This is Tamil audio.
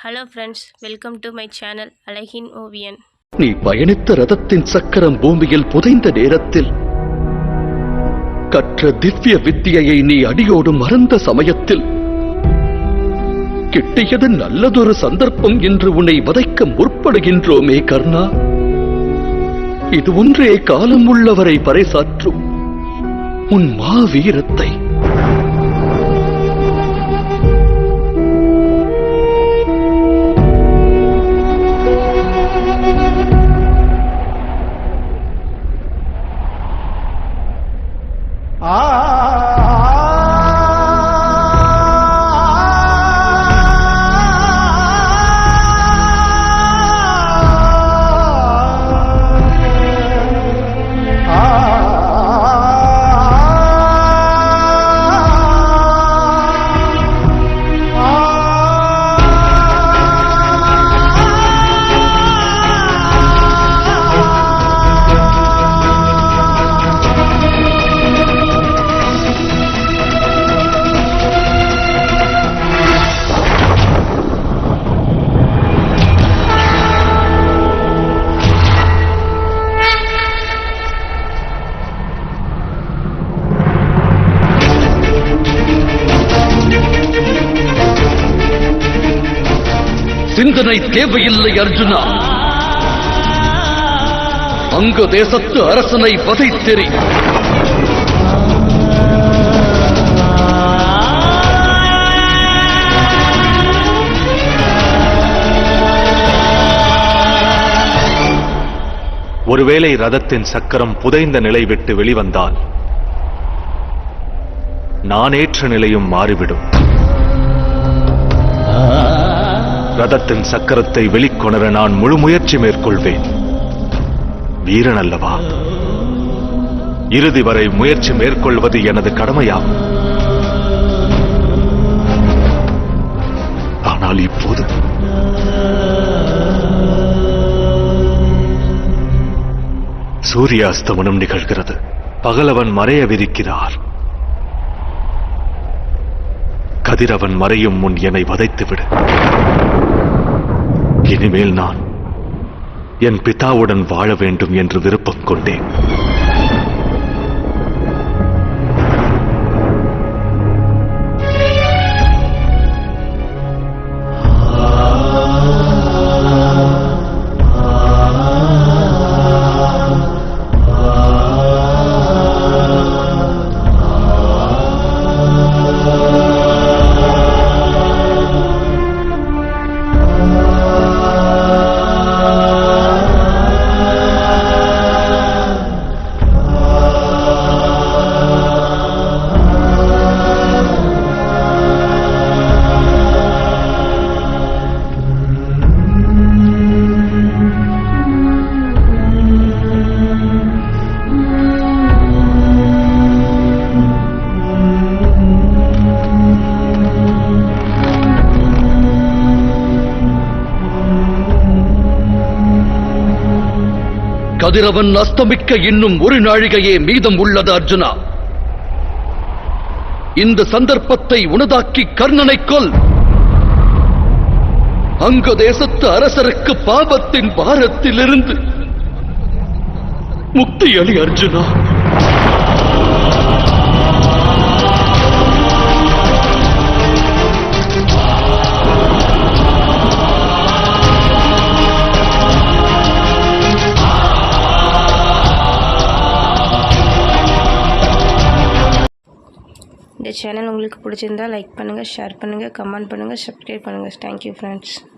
Hello friends, welcome to my channel அழகின் ஓவியன். நீ பயணித்த ரதத்தின் சக்கரம் பூமியில் புதைந்த நேரத்தில், கற்ற திவ்ய வித்தியை நீ அடியோடு மறந்த சமயத்தில், கிட்டியது நல்லதொரு சந்தர்ப்பம் என்று உன்னை வதைக்க முற்படுகின்றோமே கர்ணா. இது ஒன்றே காலம் உள்ளவரை பறைசாற்றும் உன் மாவீரத்தை. சிந்தனை தேவையில்லை அர்ஜுனா. அங்க தேசத்து அரசனை வதைத்தெறி. ஒருவேளை ரதத்தின் சக்கரம் புதைந்த நிலை விட்டு வெளிவந்தால் நான் ஏற்ற நிலையும் மாறிவிடும். ரதத்தின் சக்கரத்தை வெளிக்கொணர நான் முழு முயற்சி மேற்கொள்வேன். வீரன் அல்லவா? இறுதி வரை முயற்சி மேற்கொள்வது எனது கடமையாகும். ஆனால் இப்போது சூரியாஸ்தமனம் நிகழ்கிறது. பகலவன் மறையவிருக்கிறார். கதிரவன் மறையும் முன் என்னை வதைத்துவிடு. இனிமேல் நான் என் பிதாவுடன் வாழ வேண்டும் என்று விருப்பம் கொண்டேன். கதிரவன் அஸ்தமிக்க இன்னும் ஒரு நாழிகையே மீதம் உள்ளது அர்ஜுனா. இந்த சந்தர்ப்பத்தை உனதாக்கி கர்ணனை கொல். அங்க தேசத்து அரசருக்கு பாபத்தின் பாரத்திலிருந்து முக்தி அளி அர்ஜுனா. இந்த சேனல் உங்களுக்கு பிடிச்சிருந்தா லைக் பண்ணுங்கள், ஷேர் பண்ணுங்கள், கமெண்ட் பண்ணுங்கள், சப்ஸ்கிரைப் பண்ணுங்கள். Thank you friends.